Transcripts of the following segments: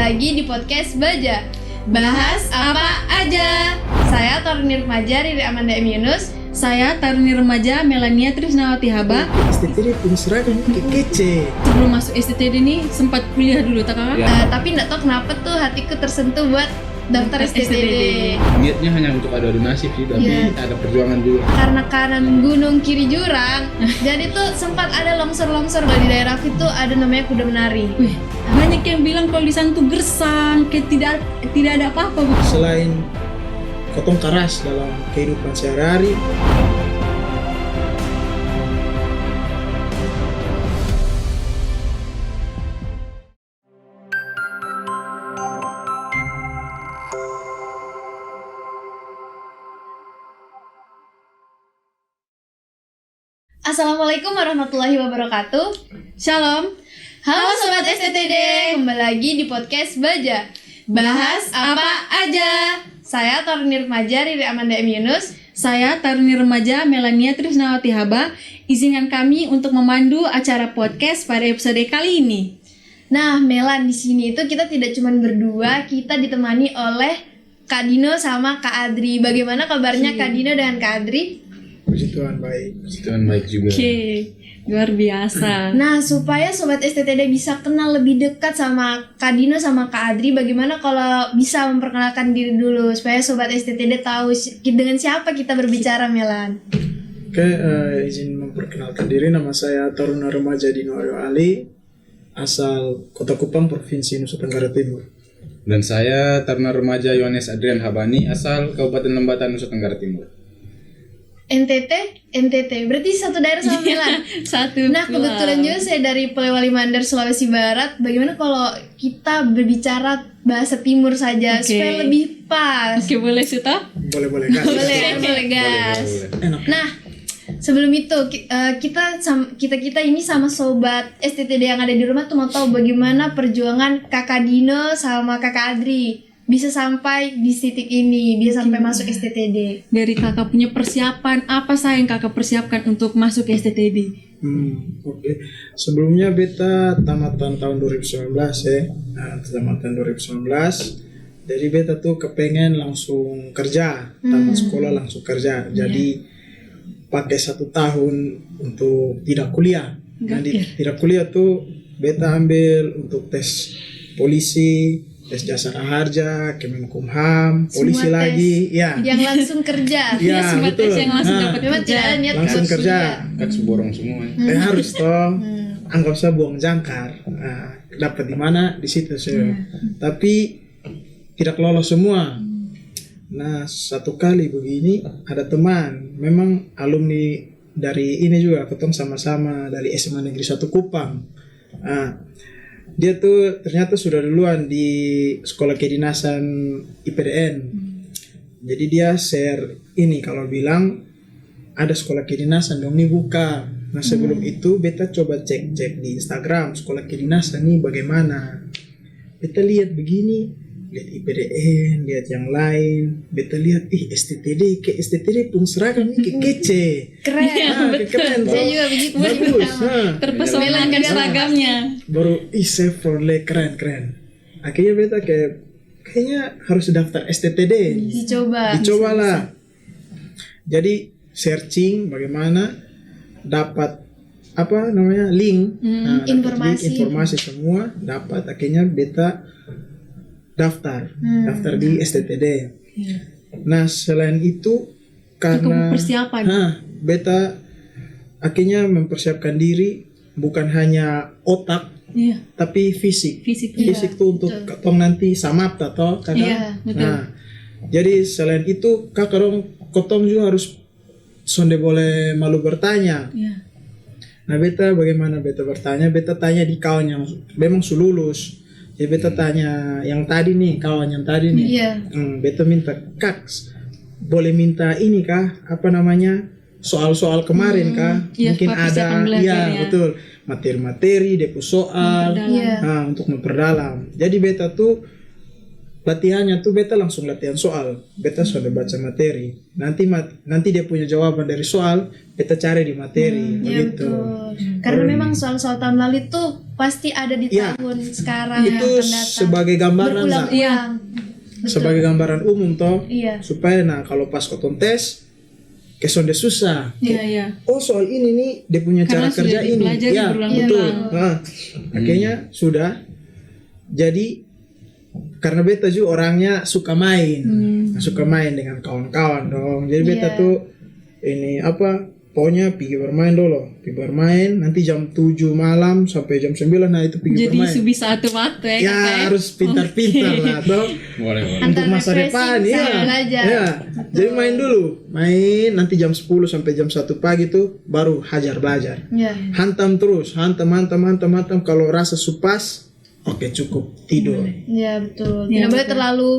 lagi di podcast Baja. Bahas apa aja. Saya Taruni Remaja Riri Amanda M. Yunus. Saya Taruni Remaja Melania Trisnawati Haba. STTD punya seragam kece. Sebelum masuk STTD nih sempat kuliah dulu tak kakak? Tapi nggak tahu kenapa tuh hatiku tersentuh buat daftar STTD. Niatnya hanya untuk ada nasib sih, tapi ada perjuangan juga. Karena kanan gunung kiri jurang, jadi tuh sempat ada longsor-longsor di daerah itu ada namanya Kuda Menari. Wih, banyak yang bilang kalau di sana tuh gersang, kayak tidak ada apa-apa. Selain kotong keras dalam kehidupan sehari-hari, Assalamualaikum warahmatullahi wabarakatuh. Shalom. Halo Sobat STTD, kembali lagi di podcast Baja. Bahas apa aja. Saya Taruni Remaja Riri Amanda M. Yunus. Saya Taruni Remaja Melania Trisnawati Haba. Izinkan kami untuk memandu acara podcast pada episode kali ini. Nah, Melan, di sini itu kita tidak cuma berdua, kita ditemani oleh Kak Dino sama Kak Adri. Bagaimana kabarnya Kak Dino dan Kak Adri? puji Tuhan baik. Puji Tuhan baik juga. Oke, luar biasa. Nah, supaya Sobat STTD bisa kenal lebih dekat sama Kak Dino sama Kak Adri, bagaimana kalau bisa memperkenalkan diri dulu supaya Sobat STTD tahu dengan siapa kita berbicara, Melan. Oke, izin memperkenalkan diri, nama saya Taruna Remaja Dino Aryo Ali, asal Kota Kupang, Provinsi Nusa Tenggara Timur. Dan saya Taruna Remaja Yohanes Adrian Habani, asal Kabupaten Lembata, Nusa Tenggara Timur. NTT, berarti satu daerah sama Melan. Satu. Nah, kebetulan juga saya dari Polewali Mandar, Sulawesi Barat. Bagaimana kalau kita berbicara bahasa Timur saja supaya lebih pas? Oke, boleh Suta? Boleh gas. Boleh gas. Boleh. Enak. Nah, sebelum itu kita ini sama Sobat STTD yang ada di rumah tuh mau tahu bagaimana perjuangan Kakak Dino sama Kakak Adri bisa sampai di titik ini, bisa sampai masuk STTD. Dari kakak punya persiapan, apa yang kakak persiapkan untuk masuk STTD? Oke. Sebelumnya beta tamatan tahun 2019 ya. Nah, tamatan 2019. Jadi beta tuh kepengen langsung kerja, tamat sekolah langsung kerja. Jadi pakai 1 tahun untuk tidak kuliah. Nah, tidak kuliah tuh beta ambil untuk tes polisi, tes Jasara Harja, Kemenkumham, polisi Semua lagi, yang langsung kerja. Ya, Semua betul. tes yang langsung dapat Memang kerja. tidak ada niat Langsung untuk kerja. kuliah. Kak seborong semua. Harus toh. Anggap saya buang jangkar. Nah, dapat di mana? Di situ saya. Tapi tidak lolos semua. Nah, satu kali begini ada teman, memang alumni dari ini juga, ketemu sama-sama dari SMA Negeri 1 Kupang. Nah, dia tuh ternyata sudah duluan di sekolah kedinasan IPDN. Jadi dia share ini kalau bilang ada sekolah kedinasan dong nih buka. Nah, sebelum itu beta coba cek di Instagram sekolah kedinasan nih bagaimana. Beta lihat begini, lihat IPDN, lihat yang lain. Beta lihat STTD, kayak STTD pun seragam nih kayak kece. Keren. Keren. Saya juga begitu. Bagus. Terpesona dengan seragamnya. Baru save for keren. Akhirnya beta kayaknya harus daftar STTD. Dicoba lah. Jadi searching bagaimana dapat link, informasi semua dapat. Akhirnya beta daftar di STTD. Nah, selain itu karena persiapan. beta akhirnya mempersiapkan diri bukan hanya otak, tapi fisik tuh untuk katong nanti samapta toh kakak. Nah, jadi selain itu kotong juga harus sonde boleh malu bertanya. Nah, beta bagaimana beta bertanya? Beta tanya di kawan yang memang lulus. Jadi beta tanya yang tadi nih, kawan yang tadi nih. Beta minta, Kak, boleh minta ini kah? Soal-soal kemarin kah? Mungkin ada, betul. Materi-materi, depo soal, untuk memperdalam. Jadi beta tuh latihannya tuh beta langsung latihan soal, beta sudah baca materi, nanti dia punya jawaban dari soal, beta cari di materi, Ya begitu. betul. Karena memang soal-soal tahun lalu itu pasti ada di Ya. tahun sekarang yang Itu akan datang. sebagai gambaran, Sa. Berulang-ulang. Betul. Sebagai gambaran umum toh, Iya. supaya kalau pas kotong tes, kesonde susah. Iya, iya. Oh soal ini nih dia punya Karena cara kerja sudah ini, dipelajari ya berulang-ulang. betul. Nah, akhirnya sudah. Jadi karena beta juga orangnya suka main, suka main dengan kawan-kawan dong. Jadi beta Iya. tuh ini pokoknya pergi bermain, nanti jam 7 malam sampai jam 9, nah itu pergi Jadi bermain. subi satu waktu ya, Ya Kakak. harus pintar-pintar lah toh. Boleh. Untuk Antara masa refreshing depan sama ya. belajar. Ya. Jadi main dulu, nanti jam 10 sampai jam 1 pagi tuh baru hajar belajar. Ya. Hantam terus, hantam kalau rasa supas, oke cukup tidur. Ya betul. Ya, Tidak boleh terlalu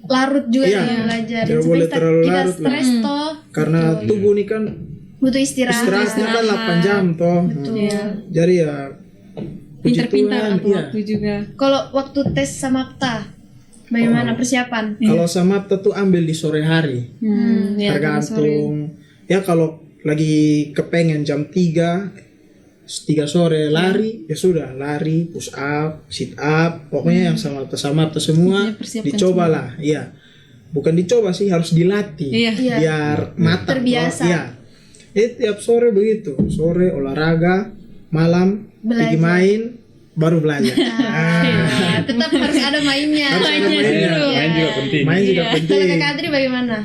larut juga Iya. dalam belajar. Tidak Sampai boleh kita- terlalu kita larut lah. stres toh, Karena tubuh ini kan butuh istirahat. istirahatnya kan 8 jam toh. Iya. Jadi ya puji Pintar-pintar Tuhan, atur iya. waktu juga. Kalau waktu tes samapta, bagaimana persiapan? Kalau samapta tuh ambil di sore hari. Ya, Tergantung. Ya kalau lagi kepengen jam 3 sore lari, ya sudah lari, push up, sit up, pokoknya yang samapta semua Ya, persiapan dicobalah. Iya. Bukan dicoba sih, harus dilatih. Iya. Iya. Biar matang. Terbiasa. Iya. Tiap sore begitu. Sore olahraga, malam pergi Belajar. main, baru belajar. Nah, tetap harus ada mainnya. Main juga penting. Main juga Kalau penting. Kakak Adri bagaimana?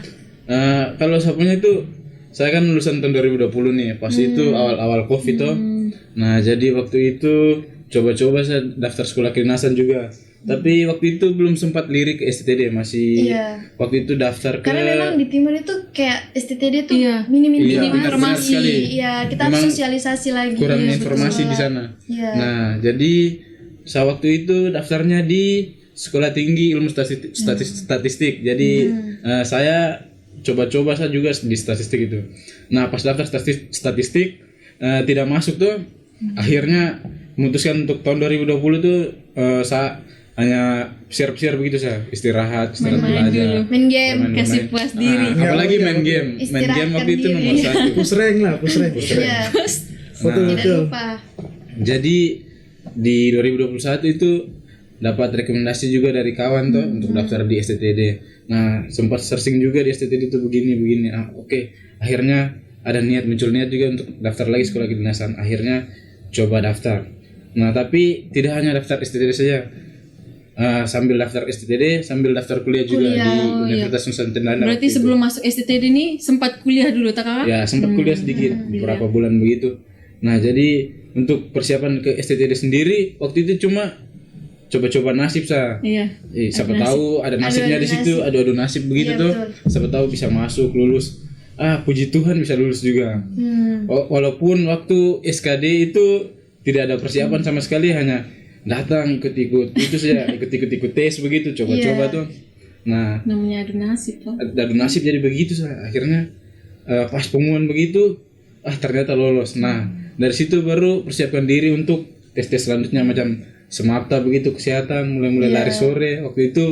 Kalau sapunya itu saya kan lulusan tahun 2020 nih, pas itu awal-awal Covid toh. Nah, jadi waktu itu coba-coba saya daftar sekolah kedinasan juga. Tapi waktu itu belum sempat lirik ke STTD, masih Iya. waktu itu daftar ke Karena memang di timur itu kayak STTD tuh Iya. minim Iya, informasi. benar sekali. Iya, kita harus Memang sosialisasi lagi. kurang Iya, informasi betul. di sana. Iya. Nah, jadi saya waktu itu daftarnya di Sekolah Tinggi Ilmu Statistik. Jadi saya coba-coba saya juga di statistik itu. Nah, pas daftar statistik tidak masuk tuh. Akhirnya memutuskan untuk tahun 2020 tuh saya hanya share begitu saya, istirahat belajar. Main game. Main-main. Kasih puas diri. Apalagi main game. Main game waktu itu Istirahatkan nomor satu. Push rank lah, push rank. Iya. Betul, Tidak betul. lupa. Jadi di 2021 itu dapat rekomendasi juga dari kawan tuh untuk daftar di STTD. Nah, sempat searching juga di STTD itu begini. Oke. Akhirnya ada muncul niat juga untuk daftar lagi sekolah kedinasan. Akhirnya coba daftar. Nah, tapi tidak hanya daftar STTD saja. Sambil daftar STTD, sambil daftar kuliah juga di Universitas Nusa Tenggara. Berarti waktu itu. sebelum masuk STTD nih sempat kuliah dulu, tak Kakak? Ya, sempat kuliah sedikit beberapa bulan begitu. Nah, jadi untuk persiapan ke STTD sendiri waktu itu cuma coba-coba nasib saya. Iya. Siapa tahu ada nasibnya di situ, adu nasib begitu Iya, tuh. betul. Siapa tahu bisa masuk, lulus. Puji Tuhan bisa lulus juga. Walaupun waktu SKD itu tidak ada persiapan sama sekali, hanya datang ikut-ikut itu saja, ikut tes begitu, coba-coba tuh. Nah, Namanya adu nasib loh. adu nasib jadi begitu saya. Akhirnya pas pengumuman begitu, ternyata lolos. Nah, dari situ baru persiapkan diri untuk tes-tes selanjutnya macam semapta begitu, kesehatan, mulai lari sore. Waktu itu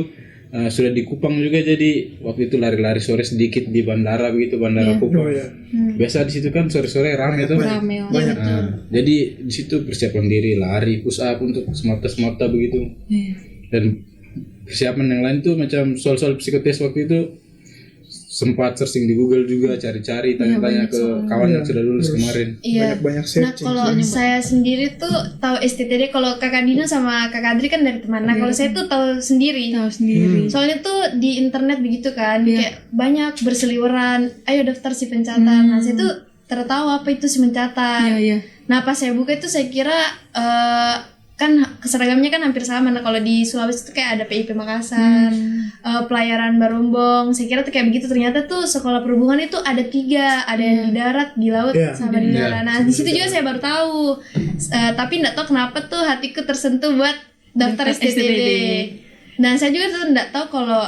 sudah di Kupang juga, jadi waktu itu lari-lari sore sedikit di bandara begitu, bandara Kupang. Oh, iya. Biasa di situ kan sore-sore rame tuh. Rame. Banyak. Jadi di situ persiapan diri, lari, push up untuk semapta begitu. Iya. Dan persiapan yang lain tuh macam soal-soal psikotes waktu itu sempat searching di Google juga, cari-cari, tanya-tanya ke kawan yang sudah lulus kemarin. Iya. Banyak Nah, searching. kalau saya sendiri tuh tahu STTD, kalau Kakak Dina sama Kakak Adri kan dari teman. Nah, kalau saya tuh tahu sendiri. Tahu sendiri. Soalnya tuh di internet begitu kan, kayak banyak berseliweran, ayo daftar si pencatan. Nah, saya tuh tertahu apa itu si pencatan. Iya. Nah, pas saya buka itu saya kira kan seragamnya kan hampir sama. Nah, kalau di Sulawesi itu kayak ada PIP Makassar, pelayaran Barombong. Saya kira tuh kayak begitu. Ternyata tuh sekolah perhubungan itu ada 3, ada yang di darat, di laut, Iya. sama di udara. Nah, di situ juga saya baru tahu. Tapi nggak tahu kenapa tuh hatiku tersentuh buat daftar STTD. Dan saya juga tuh nggak tahu kalau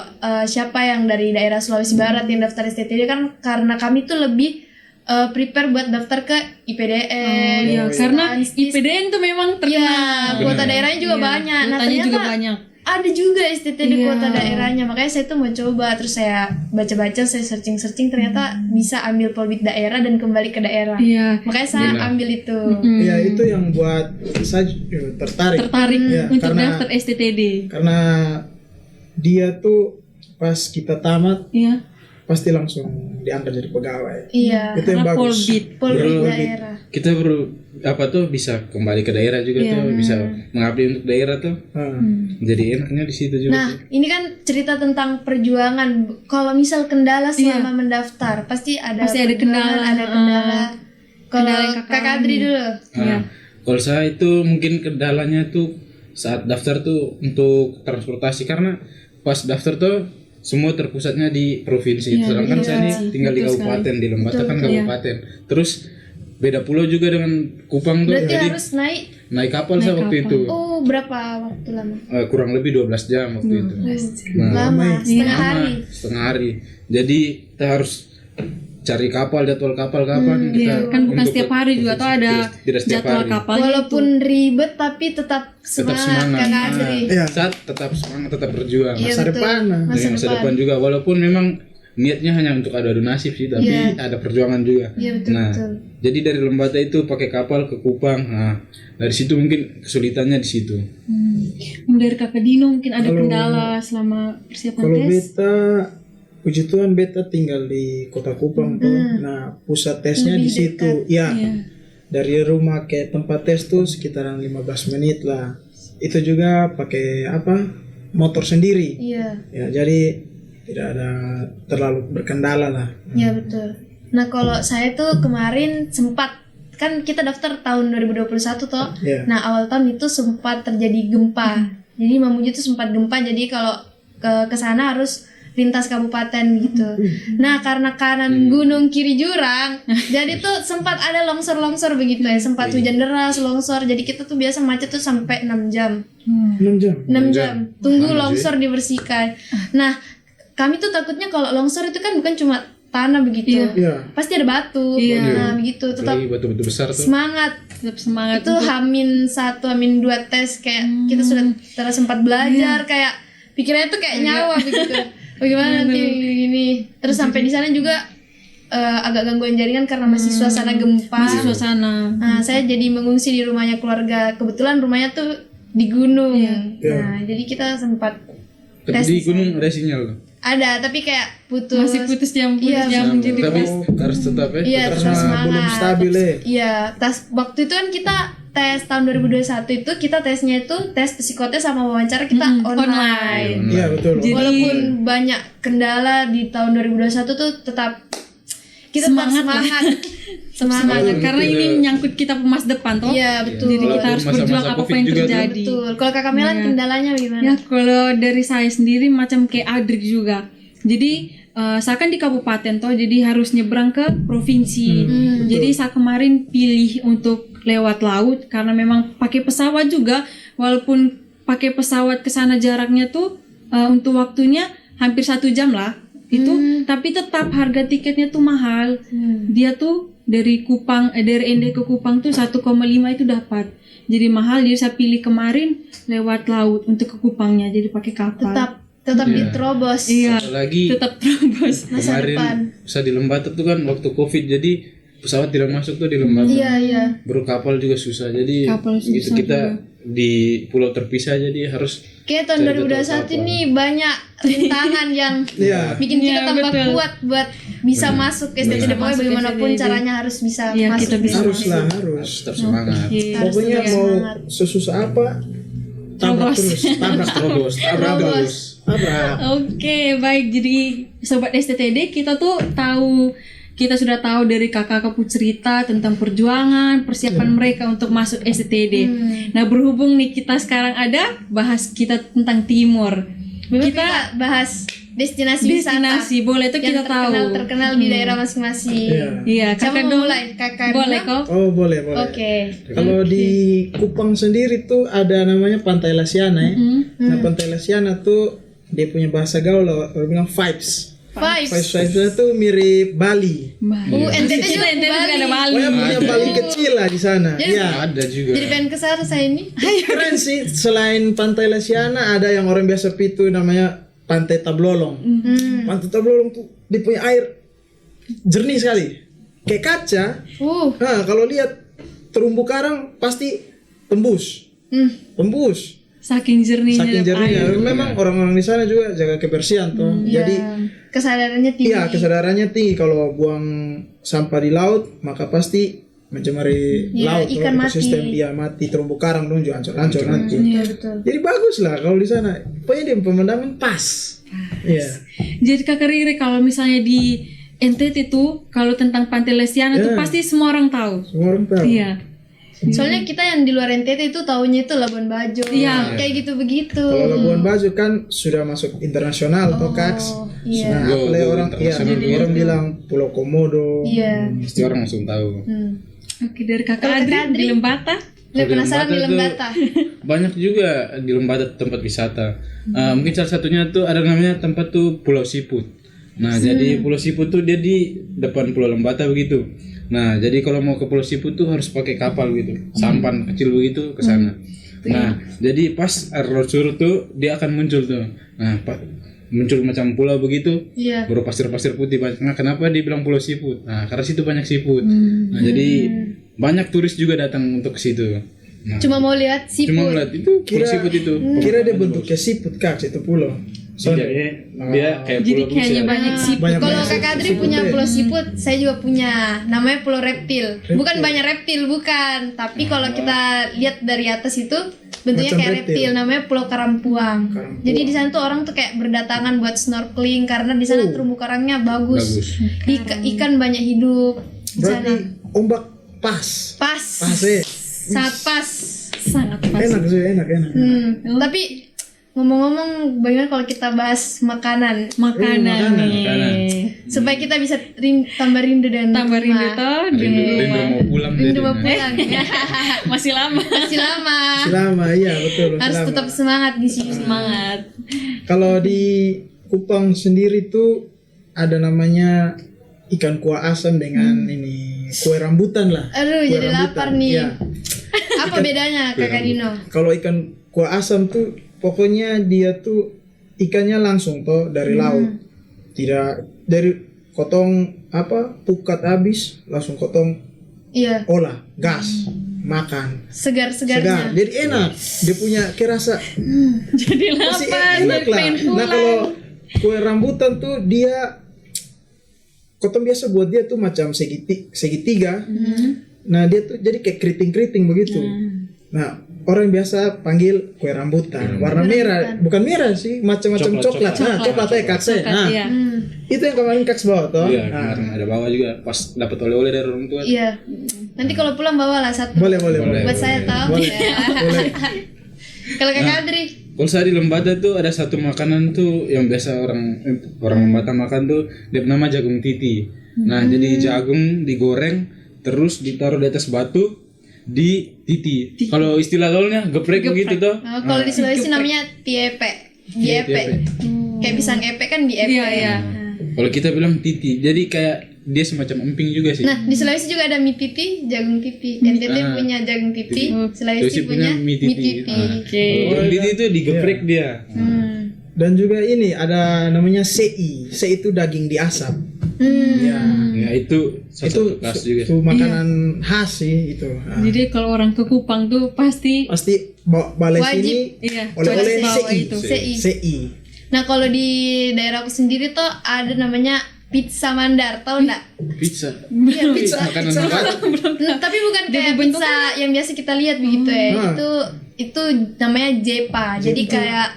siapa yang dari daerah Sulawesi Barat yang daftar STTD, kan karena kami tuh lebih prepare buat daftar ke IPDN. Iya, karena IPDN tuh memang terkenal. Iya, kuota daerahnya juga banyak. Nah, Kuotanya juga ternyata banyak. ada juga STT di Iya. kota daerahnya, makanya saya tuh mau coba. Terus saya baca-baca, saya searching ternyata bisa ambil polbit daerah dan kembali ke daerah. Iya. Makanya saya Benar. ambil itu. Ya itu yang buat saya tertarik. Tertarik Ya, untuk karena- daftar STTD. Karena dia tuh pas kita tamat Iya. pasti langsung diantar jadi pegawai. Iya, Itu yang Karena bagus. polbit. polbit Bro, daerah. Kita apa tuh bisa kembali ke daerah juga tuh, bisa mengabdi untuk daerah tuh. Ah. Jadi enaknya di situ juga. Nah, ini kan cerita tentang perjuangan. Kalau misal kendala selama mendaftar, pasti ada Pasti ada perjuangan, kendala. ada kendala. Kalau Kendala yang Kak Adri dulu. Iya. Kalau saya itu mungkin kendalanya tuh saat daftar tuh untuk transportasi, karena pas daftar tuh semua terpusatnya di provinsi. Iya, Sedangkan iya. saya nih tinggal di Betul kabupaten, di Lembata kan Betul, iya. kabupaten. Terus beda pulau juga dengan Kupang tuh. Berarti Jadi harus naik. naik kapal saya waktu itu. Oh, berapa waktu lama? Kurang lebih 12 jam waktu itu. Nah, Lama, setengah lama, hari. setengah hari. Jadi kita harus cari kapal, jadwal kapal kapan kita Iya, kan bukan untuk setiap hari juga tuh ada tidak setiap jadwal hari. kapal. Walaupun ribet tapi tetap Tetap semangat, semangat. Kak Nah, Adri. Iya. saat tetap semangat, tetap berjuang. Iya, Masa betul. depan. Dari masa depan juga, walaupun memang niatnya hanya untuk adu nasib sih, tapi Iya. ada perjuangan juga. Iya, betul, Nah, betul. jadi dari Lembata itu pakai kapal ke Kupang. Nah, dari situ mungkin kesulitannya di situ. Dari Kakak Dino mungkin ada kendala selama persiapan Kalau tes. beta, puji Tuhan beta tinggal di Kota Kupang tuh. Nah, pusat tesnya di situ. Ya. Iya. Dari rumah ke tempat tes tuh sekitaran 15 menit lah. Itu juga pakai motor sendiri. Iya, Ya, jadi tidak ada terlalu berkendala lah. iya betul. Nah, kalau saya tuh kemarin sempat, kan kita daftar tahun 2021 toh. Iya. Nah, awal tahun itu sempat terjadi gempa. Jadi Mamuju tuh sempat gempa, jadi kalau ke sana harus lintas kabupaten gitu. Nah, karena kanan gunung kiri jurang, jadi tuh sempat ada longsor-longsor begitu ya, sempat hujan deras, longsor. Jadi kita tuh biasa macet tuh sampai 6 jam. 6 jam. 6 jam. Tunggu longsor dibersihkan. Nah, kami tuh takutnya kalau longsor itu kan bukan cuma tanah begitu. Iya. Pasti ada batu. Nah, begitu. Tetap Lagi batu-batu besar tuh. semangat. Tetap semangat. Itu H-1, H-2 tes kayak kita sudah telah sempat belajar kayak pikirannya tuh kayak nyawa begitu. Bagaimana nanti gini. Terus sampai di sana juga agak gangguan jaringan karena masih suasana gempa. Masih suasana. Nah, saya jadi mengungsi di rumahnya keluarga. Kebetulan rumahnya tuh di gunung. Nah, jadi kita sempat Tapi di gunung ada sinyal tuh. ada, tapi kayak putus. Masih putus jam Iya, jadi Tapi harus tetap ya. Iya, Karena terus semangat. belum stabil ya. Iya, waktu itu kan kita tes tahun 2021 itu kita tesnya itu tes psikotes sama wawancara kita online. Iya, betul. Walaupun banyak kendala di tahun 2021 tuh tetap kita Semangat tetap lah. semangat. Karena ini menyangkut kita masa depan toh. Iya, betul. Jadi kita Walaupun harus masa-masa berjuang Covid apapun yang juga tuh. terjadi. Betul. Kalau Kakak Melan kendalanya bagaimana? Ya kalau dari saya sendiri macam kayak Adrik juga. Jadi saya kan di kabupaten toh, jadi harus nyebrang ke provinsi. Jadi saya kemarin pilih untuk lewat laut karena memang pakai pesawat juga. Walaupun pakai pesawat ke sana jaraknya tuh untuk waktunya hampir 1 jam lah itu, tapi tetap harga tiketnya tuh mahal. Dia tuh dari Ende ke Kupang tuh 1,5 itu dapat. Jadi mahal, jadi saya pilih kemarin lewat laut untuk ke Kupangnya, jadi pakai kapal. Tetap diterobos. Iya. Apalagi Tetap terobos. Masa depan. kemarin bisa di Lembata tuh kan waktu Covid, jadi pesawat tidak masuk tuh di Lembata. Iya. Berkapal juga susah. Jadi Kapal susah gitu kita di pulau terpisah, jadi harus Kayak tahun 2021 ini banyak rintangan yang bikin kita tambah kuat buat bisa masuk ke STTD. Pokoknya bagaimanapun caranya harus bisa Iya, masuk. kita bisa Harus lah, harus. tetap semangat. Pokoknya mau sesusah apa, tabrak terus, tabrak terus, tabrak terus, tabrak. Oke, baik. Jadi sobat STTD, kita tuh kita sudah tahu dari kakak-kakak cerita tentang perjuangan, persiapan mereka untuk masuk STTD. Nah, berhubung nih kita sekarang ada bahas kita tentang Timur. Kita bahas destinasi wisata Boleh tuh yang kita tahu. terkenal di daerah masing-masing. Iya, Siapa kakak mau dong. mulai? Kakak Boleh dulu? kok. Oh, boleh. Oke. Kalau di Kupang sendiri tuh ada namanya Pantai Lasiana ya. Nah, Pantai Lasiana tuh dia punya bahasa gaul, orang bilang vibes. Vibes. Vibes-nya tuh mirip Bali. NTT juga NTT juga ada Bali. Pokoknya punya Bali kecil lah di sana. Jadi- Iya. Ada juga. Jadi pengen ke sana saya ini. Keren sih. Selain Pantai Lesiana ada yang orang biasa pitu namanya Pantai Tablolong. Pantai Tablolong tuh dia punya air jernih sekali. Kayak kaca. Nah, kalau lihat terumbu karang pasti tembus. Tembus. Saking jernihnya. Saking jernihnya. Memang orang-orang di sana juga jaga kebersihan tuh. Jadi Kesadarannya tinggi. iya, kesadarannya tinggi. Kalau buang sampah di laut, maka pasti mencemari laut, ikan mati. ekosistem. Iya, mati, terumbu karang dong juga hancur-hancur nanti. Iya betul. Jadi bagus lah kalau di sana. Pokoknya dia pemandangan pas. Iya. Jadi Kakak Riri kalau misalnya di NTT tuh kalau tentang Pantai Lesiana tuh pasti semua orang tahu. Semua orang tahu. Iya. Soalnya kita yang di luar NTT itu taunya itu Labuan Bajo. Iya. Kayak gitu-begitu. Kalau Labuan Bajo kan sudah masuk internasional atau KAX. Iya. Nah, apalagi orang orang bilang Pulau Komodo. Iya. Pasti orang langsung tahu. Oke, dari Kakak Kalau Kakak Adri Adri? di Lembata. Nggak penasaran di Lembata Lembata. Banyak juga di Lembata tempat wisata. Mungkin salah satunya tuh ada namanya tempat tuh Pulau Siput. Nah, jadi Pulau Siput tuh dia di depan Pulau Lembata begitu. Nah, jadi kalau mau ke Pulau Siput tuh harus pakai kapal gitu, sampan kecil begitu ke sana. Nah, jadi pas air laut surut tuh dia akan muncul tuh. Nah, muncul macam pulau begitu, Iya. baru pasir-pasir putih banyak. Nah, kenapa dibilang Pulau Siput? Nah, karena situ banyak siput. Nah, jadi banyak turis juga datang untuk ke situ. Nah, Cuma mau lihat cuma siput. melihat itu Pulau Siput itu. Kira dia bentuknya siput KAX itu pulau. Tidak, dia kayak Jadi pulau kayaknya besar. banyak sih. Banyak Kalau banyak Kakak Adri siput punya deh. pulau siput, saya juga punya. Namanya Pulau Reptil. Bukan banyak reptil, bukan. Tapi kalau kita lihat dari atas itu bentuknya Macam kayak reptil. reptil. Namanya Pulau Karampuang. Jadi di sana tuh orang tuh kayak berdatangan buat snorkeling karena di sana terumbu karangnya bagus. Bagus. Ikan banyak hidup di sana. Berarti ombak pas. Pas. Pas ya. Sangat pas. Sangat pas. Enak sih, enak. Tapi ngomong-ngomong, bagaimana kalau kita bahas makanan Makanan nih. makanan. supaya kita bisa tambah rindu dan Tambah rindu toh. Rindu mau pulang rindu jadi. mau pulang. Masih lama. Masih lama. Selama iya betul. Harus selama. tetap semangat di sini. Semangat. Kalau di Kupang sendiri tuh ada namanya ikan kuah asam dengan ini kue rambutan lah. Aduh, Kue jadi rambutan. lapar nih. Iya. Apa bedanya Kakak Dino? Kalau ikan kuah asam tuh pokoknya dia tuh ikannya langsung toh dari laut. Tidak dari potong pukat habis langsung potong Iya, olah gas makan segar. segar-segarnya. Jadi enak. Dia punya kerasa Jadi masih lapar. enak Jadi lah. pengen Nah pulang. kalau kue rambutan tuh dia kotong biasa buat dia tuh macam segitiga. Nah dia tuh jadi kayak keriting-keriting begitu. Nah orang biasa panggil kue rambutan. Warna merah, bukan merah sih, macam-macam coklat. Nah coklat ya kakse. Nah Iya. itu yang kemarin kaks bawa toh. Iya, Nah, kemarin ada bawa juga pas dapat oleh-oleh dari orang tua. Iya. Nanti kalau pulang bawalah satu. boleh. Buat saya tahu. Boleh. Ya. Boleh. Kalau Kakak Adri, Kalau saya di Lembata tuh ada satu makanan tuh yang biasa orang Lembata makan tuh dia nama jagung titi. Nah, jadi jagung digoreng terus ditaruh di atas batu di titi. Kalau istilah gaulnya geprek begitu tuh. kalau di Sulawesi namanya tiepe. Diepe. Kayak pisang epe kan diepe. Iya, iya. Kalau kita bilang titi. Jadi kayak dia semacam emping juga sih. Nah, di Sulawesi juga ada mie titi, jagung titi. NTT punya jagung titi, Sulawesi punya mie titi. Kalau titi itu digeprek dia. Dan juga ini ada namanya sei. Sei itu daging diasap. Ya. Ya itu salah Itu satu khas juga. itu makanan khas sih itu. Nah, Jadi kalau orang ke Kupang tuh pasti pasti balai Wajib. sini iya. oleh-oleh bawa sei. itu. Sei. Sei. Nah, kalau di daerahku sendiri tuh ada namanya pizza mandar, tahu enggak? Pizza. Iya, pizza. Makanan Lembata. Tapi bukan kayak pizza yang biasa kita lihat begitu ya. Nah. Itu namanya jepa. Jadi kayak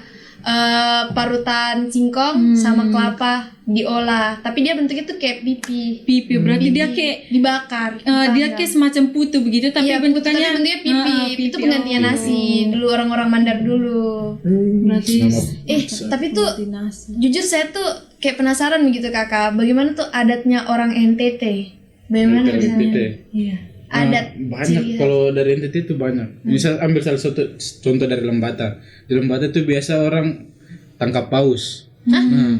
parutan singkong sama kelapa diolah. Tapi dia bentuknya tuh kayak pipi. Pipi berarti dia kayak Dibakar. dia kayak semacam putu begitu tapi Iya, bentukannya tapi bentuknya pipi. Itu penggantian nasi. Dulu orang-orang Mandar dulu. berarti Tapi tuh nasi. jujur saya tuh kayak penasaran begitu Kakak. Bagaimana tuh adatnya orang NTT? Bagaimana di sana? NTT. Iya. Adat Banyak kalau dari NTT itu banyak. Misal ambil salah satu contoh dari Lembata. Di Lembata itu biasa orang tangkap paus. Nah,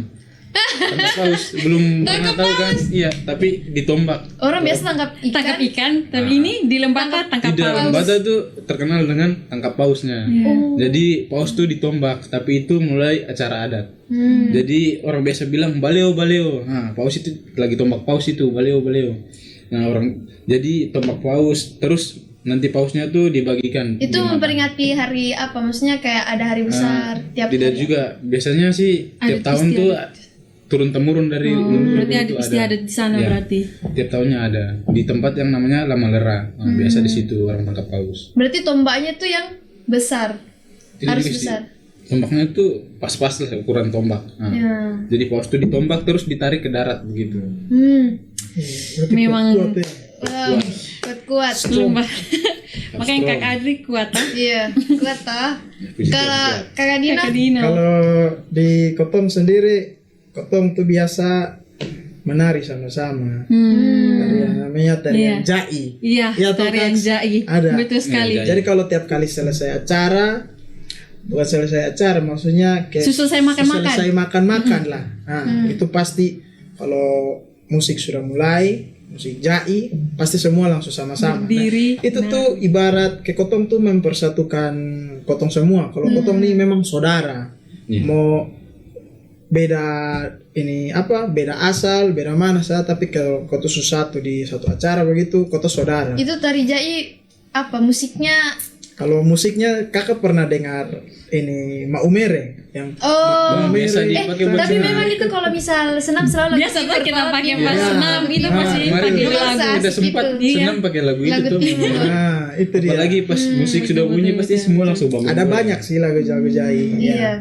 Tangkap paus belum pernah tahu kan? Iya, tapi ditombak. Orang biasa tangkap ikan. Tangkap ikan, tapi ini di Lembata tangkap Tidak, paus. Lembata tuh terkenal dengan tangkap pausnya. Jadi paus tuh ditombak, tapi itu mulai acara adat. Jadi orang biasa bilang baleo baleo. Nah, paus itu lagi tombak paus itu baleo baleo. Nah, orang jadi tombak paus terus nanti pausnya tuh dibagikan. Itu memperingati hari apa? Maksudnya kayak ada hari besar tiap Tidak hari. juga. Biasanya sih tiap Adat tahun tuh turun temurun dari leluhur Berarti ada itu istiadat di sana Ya. berarti. Tiap tahunnya ada di tempat yang namanya Lamalera. Nah, biasa di situ orang tangkap paus. Berarti tombaknya tuh yang besar. Tidak Harus juga sih. besar. Tombaknya tuh pas-pas lah ukuran tombak. Nah, Ya. jadi paus tuh ditombak terus ditarik ke darat begitu. Berarti Memang- kuat ya. Wah, kuat. Lembah. Makanya Kak Adri kuat ah. Iya, kuat toh. Puji Kalau Tuhan. Kakak Dina, Kak Dino. Kalau di Kotong sendiri, Kotong tuh biasa menari sama-sama. Ada yang namanya tarian jai. Iya, Iya, toh, tarian Kak? jai. Ada. Betul sekali. Jai. Jadi kalau tiap kali selesai acara, bukan selesai acara, maksudnya kayak Selesai makan-makan. selesai makan-makan lah. Nah, itu pasti kalau musik sudah mulai, musik jai, pasti semua langsung sama-sama. Nah, Berdiri. itu tuh ibarat ke Kotong tuh mempersatukan Kotong semua. Kalau Kotong nih memang saudara. Iya. Mau beda ini apa? Beda asal, beda mana saya, tapi kalau Kotong satu di satu acara begitu, Kotong saudara. itu tari jai apa musiknya? Kalau musiknya kakak pernah dengar ini Maumere yang Oh, Biasa dipakai buat tapi senam. memang itu kalau misal senam selalu Biasa tuh kita pakai pas Iya. senam itu pasti Kemarin pakai kita, lagu. kita sempat Gitu. senam pakai lagu itu Lagu tuh. timur. nah itu dia. Apalagi pas musik sudah bunyi pasti semua langsung bangun. Ada banyak sih lagu-lagu jai. Iya.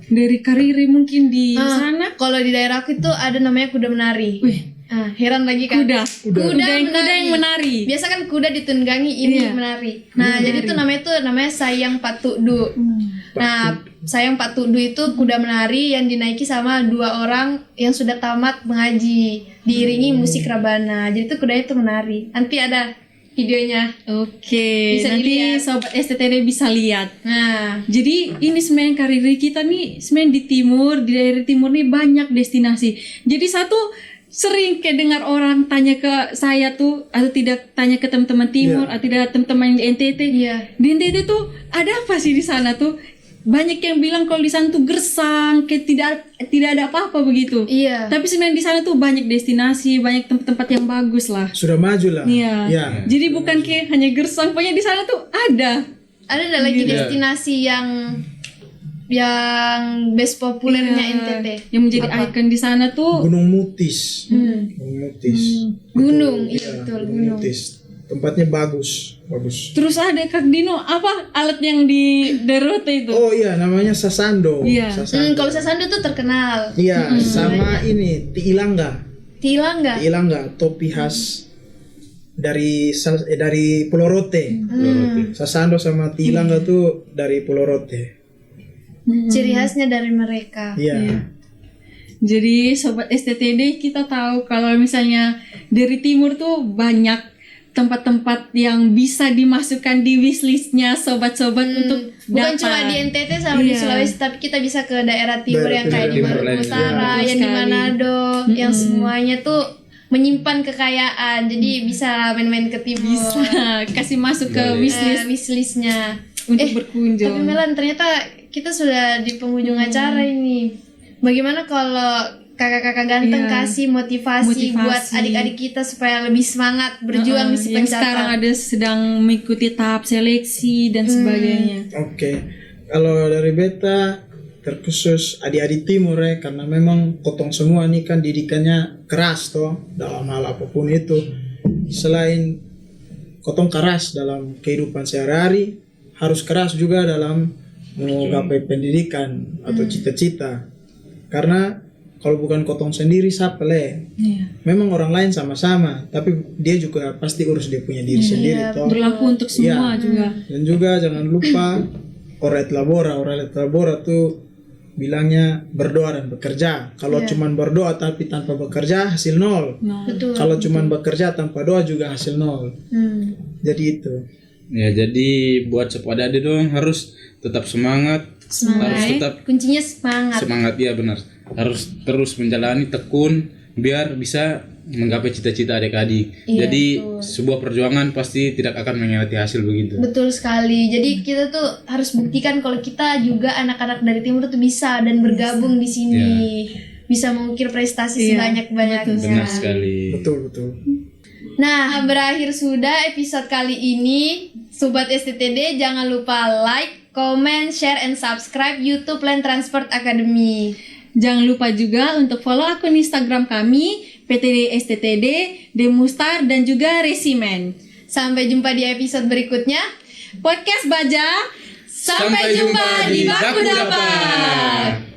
Dari Kariri mungkin di sana. Kalau di daerahku itu ada namanya kuda menari. Wih, Heran lagi kan? kuda. Kuda yang menari. Biasa kan kuda ditunggangi ini Iya. menari. Nah, jadi tuh namanya Sayang Patudu. Nah, Sayang Patudu itu kuda menari yang dinaiki sama 2 orang yang sudah tamat mengaji, diiringi musik rabana. Jadi tuh kudanya tuh menari. Nanti ada videonya. Oke, Bisa nanti dilihat. sobat STTD bisa lihat. Nah, Jadi ini sebenarnya Kariri kita nih sebenarnya di timur, di daerah timur nih banyak destinasi. Jadi satu sering kayak dengar orang tanya ke saya tuh atau tidak tanya ke teman-teman timur atau tidak teman-teman di NTT. iya. Di NTT tuh ada apa sih di sana tuh? Banyak yang bilang kalau di sana tuh gersang, kayak tidak ada apa-apa begitu. Iya. Tapi sebenarnya di sana tuh banyak destinasi, banyak tempat-tempat yang bagus lah. Sudah maju lah. Iya. Ya. Jadi bukan kayak hanya gersang, pokoknya di sana tuh ada. Ada lagi destinasi yang best populernya NTT. Yang menjadi ikon di sana tuh Gunung Mutis. Gunung Mutis. Gunung, Itu, iya ya, betul, Gunung gunung. Mutis. Tempatnya bagus, bagus. terus ada Kak Dino apa alat yang di derute itu? Oh iya, namanya Sasando. Iya. Sasando. Kalau Sasando tuh terkenal. Iya, sama ini Tiilangga. Tilangga. Tiilangga, topi khas dari Pulau Rote. Sasando sama Tiilangga tuh dari Pulau Rote. Ciri khasnya dari mereka. Iya. Jadi sobat STTD kita tahu kalau misalnya dari timur tuh banyak tempat-tempat yang bisa dimasukkan di wishlistnya sobat-sobat untuk Bukan dapat. cuma di NTT sama di Iya. Sulawesi, tapi kita bisa ke daerah timur Daerah yang kayak di timur Maluku lain, Utara, iya. yang di Betul sekali. Manado, yang semuanya tuh menyimpan kekayaan. Jadi bisa main-main ke timur. Bisa kasih masuk ke wishlist Wishlistnya. untuk berkunjung. Tapi Melan, ternyata kita sudah di penghujung acara ini. Bagaimana kalau kakak-kakak ganteng Iya. kasih motivasi buat adik-adik kita supaya lebih semangat berjuang di yang sekarang Sipancata? ada sedang mengikuti tahap seleksi dan sebagainya. Oke. Kalau dari beta terkhusus adik-adik timur ya, karena memang Kotong semua nih kan didikannya keras toh dalam hal apapun itu. Selain Kotong keras dalam kehidupan sehari-hari, harus keras juga dalam menggapai pendidikan atau cita-cita. Karena kalau bukan Kotong sendiri siapa le? Iya. Memang orang lain sama-sama, tapi dia juga pasti urus dia punya diri sendiri toh. Berlaku untuk semua juga. Dan juga jangan lupa Oret labora tuh bilangnya berdoa dan bekerja. Kalau cuman berdoa tapi tanpa bekerja hasil nol. Nah, Betul. Kalau cuman bekerja tanpa doa juga hasil nol. Jadi itu. Ya, jadi buat adik dong harus tetap semangat. Harus tetap Kuncinya semangat. semangat ya benar. harus terus menjalani tekun biar bisa menggapai cita-cita adik-adik. Iya, Jadi betul. sebuah perjuangan pasti tidak akan mengkhianati hasil begitu. Betul sekali. Jadi kita tuh harus buktikan kalau kita juga anak-anak dari timur tuh bisa dan bergabung di sini. Bisa mengukir prestasi Iya, sebanyak-banyaknya. Benar sekali. Betul betul. Nah, berakhir sudah episode kali ini. Sobat STTD, jangan lupa like, comment, share, and subscribe YouTube Land Transport Academy. Jangan lupa juga untuk follow akun Instagram kami, PTD STTD, Demustar, dan juga Resimen. Sampai jumpa di episode berikutnya. Podcast Baja, Sampai jumpa di Baku Dapat.